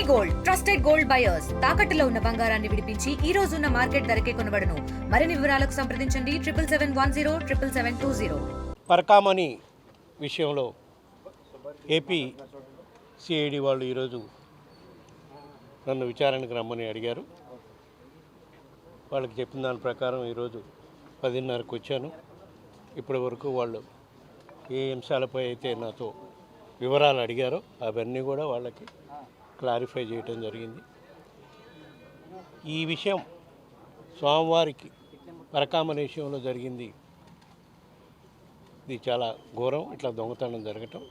Gold trusted gold buyers తాకట్టులో ఉన్న బంగారాన్ని విడిపించి ఈ రోజు ఉన్న మార్కెట్ ధరకే కొనబడును. మరిన్ని వివరాలకు సంప్రదించండి 7710 పరకామణి విషయంలో ఏపీ సిఐడి వాళ్ళు ఈరోజు నన్ను విచారణకు రమ్మని అడిగారు. వాళ్ళకి చెప్పిన దాని ప్రకారం ఈరోజు 10:30కు వచ్చాను. ఇప్పటి వరకు వాళ్ళు ఏ అంశాలపై అయితే నాతో వివరాలు అడిగారో అవన్నీ కూడా వాళ్ళకి క్లారిఫై చేయడం జరిగింది. ఈ విషయం స్వామివారికి పరకామణి విషయంలో జరిగింది. ఇది చాలా ఘోరం. ఇట్లా దొంగతనం జరగటం,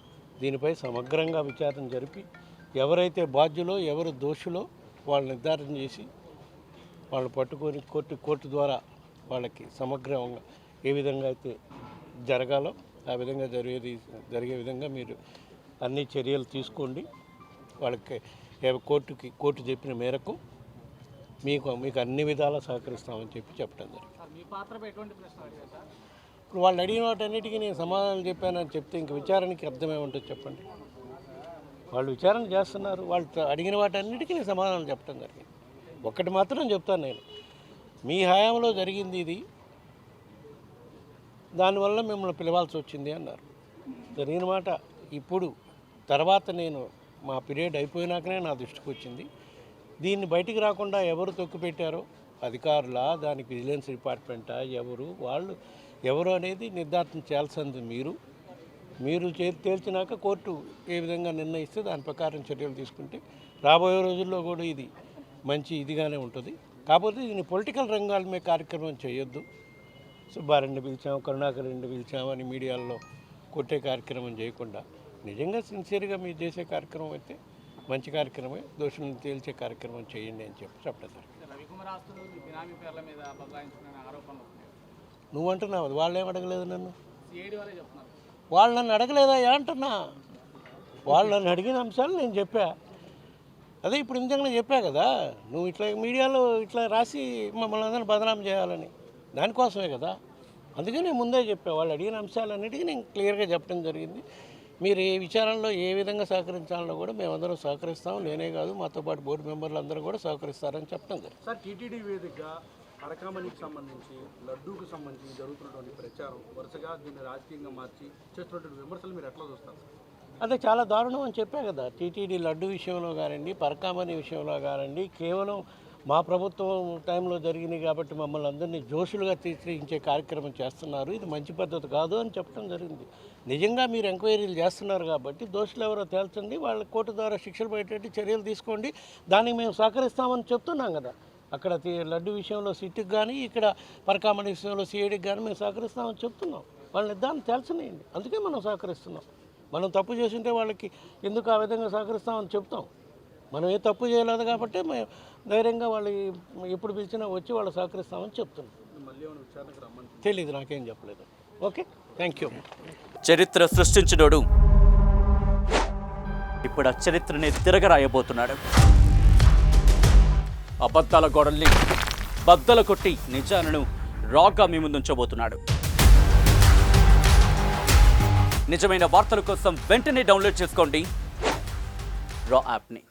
దీనిపై సమగ్రంగా విచారణ జరిపి ఎవరైతే బాధ్యులో ఎవరు దోషులో వాళ్ళు నిర్ధారణ చేసి వాళ్ళు పట్టుకొని కోర్టు ద్వారా వాళ్ళకి సమగ్రంగా ఏ విధంగా అయితే జరగాలో ఆ విధంగా జరిగే విధంగా మీరు అన్ని చర్యలు తీసుకోండి. వాళ్ళకి కోర్టు చెప్పిన మేరకు మీకు అన్ని విధాలా సహకరిస్తామని చెప్పడం జరిగింది. ఇప్పుడు వాళ్ళు అడిగిన వాటన్నిటికీ నేను సమాధానం చెప్పానని చెప్తే ఇంక విచారణకి అర్థమే ఉంటుంది చెప్పండి. వాళ్ళు విచారణ చేస్తున్నారు, వాళ్ళు అడిగిన వాటన్నిటికీ నేను సమాధానం చెప్పడం జరిగింది. ఒక్కటి మాత్రం చెప్తాను, నేను మీ హయాంలో జరిగింది ఇది, దానివల్ల మిమ్మల్ని పిలవాల్సి వచ్చింది అన్నారు. జరిగిన మాట ఇప్పుడు తర్వాత నేను మా పీరియడ్ అయిపోయినాకనే నా దృష్టికి వచ్చింది. దీన్ని బయటికి రాకుండా ఎవరు తొక్కిపెట్టారో, అధికారులా, దానికి విజిలెన్స్ డిపార్ట్మెంటా, వాళ్ళు ఎవరు అనేది నిర్ధారణ చేయాల్సింది మీరు తేల్చినాక కోర్టు ఏ విధంగా నిర్ణయిస్తే దాని ప్రకారం చర్యలు తీసుకుంటే రాబోయే రోజుల్లో కూడా ఇది మంచి ఇదిగానే ఉంటుంది. కాకపోతే దీన్ని పొలిటికల్ రంగాల మీద కార్యక్రమం చేయొద్దు. సుబ్బారెడ్డిని పిలిచాము, కరుణాకర్ రెడ్డిని పిలిచామని మీడియాల్లో కొట్టే కార్యక్రమం చేయకుండా నిజంగా సిన్సియర్గా మీరు చేసే కార్యక్రమం అయితే మంచి కార్యక్రమే, దోషులను తేల్చే కార్యక్రమం చేయండి అని చెప్పడం జరిగింది. నువ్వు అంటున్నావు, వాళ్ళు ఏం అడగలేదు నన్ను, వాళ్ళు నన్ను అడగలేదా అంటున్నా. వాళ్ళు నన్ను అడిగిన అంశాలు నేను చెప్పా. అదే ఇప్పుడు ఇంతగా చెప్పా కదా, నువ్వు ఇట్లా మీడియాలో ఇట్లా రాసి మమ్మల్ని అందరినీ బదనాం చేయాలని, దానికోసమే కదా. అందుకే నేను ముందే చెప్పా, వాళ్ళు అడిగిన అంశాలన్నిటికీ నేను క్లియర్గా చెప్పడం జరిగింది. మీరు ఏ విచారణలో ఏ విధంగా సహకరించాలన్నా కూడా మేమందరం సహకరిస్తాం. నేనే కాదు, మాతో పాటు బోర్డు మెంబర్లు అందరూ కూడా సహకరిస్తారని చెప్పడం జరిగింది. సార్, టీటీడీ వేదికగా పరకామణికి సంబంధించి లడ్డూకు సంబంధించి జరుగుతున్నటువంటి ప్రచారం వరుసగా దీన్ని రాజకీయంగా మార్చి చేస్తున్నటువంటి విమర్శలు మీరు ఎట్లా చూస్తారు? అదే చాలా దారుణం అని చెప్పా కదా. టీటీడీ లడ్డు విషయంలో కానివ్వండి, పరకామణి విషయంలో కానివ్వండి, కేవలం మా ప్రభుత్వం టైంలో జరిగినాయి కాబట్టి మమ్మల్ని అందరినీ జోషులుగా తీర్చిదిద్దే కార్యక్రమం చేస్తున్నారు. ఇది మంచి పద్ధతి కాదు అని చెప్పడం జరిగింది. నిజంగా మీరు ఎంక్వైరీలు చేస్తున్నారు కాబట్టి దోషులు ఎవరో తేల్చండి, వాళ్ళ కోర్టు ద్వారా శిక్షలు పడేటట్టు చర్యలు తీసుకోండి. దానికి మేము సహకరిస్తామని చెప్తున్నాం కదా. అక్కడ లడ్డు విషయంలో సిట్కి కానీ, ఇక్కడ పరకామణి విషయంలో సిఐడికి కానీ మేము సహకరిస్తామని చెప్తున్నాం. వాళ్ళని దాన్ని తేల్చనియండి, అందుకే మనం సహకరిస్తున్నాం. మనం తప్పు చేస్తుంటే వాళ్ళకి ఎందుకు ఆ విధంగా సహకరిస్తామని చెప్తాం. మనం ఏ తప్పు చేయలేదు కాబట్టి మేము ధైర్యంగా వాళ్ళు ఎప్పుడు పిలిచినా వచ్చి వాళ్ళు సహకరిస్తామని చెప్తున్నాం. తెలీదు, నాకేం చెప్పలేదు. Okay, thank you. చరిత్ర సృష్టించినోడు ఇప్పుడు ఆ చరిత్రని తిరగరాయబోతున్నాడు. అబద్ధాల గోడల్ని బద్దలు కొట్టి నిజాలను రాగా మీ ముందుంచబోతున్నాడు. నిజమైన వార్తల కోసం వెంటనే డౌన్లోడ్ చేసుకోండి రా యాప్ని.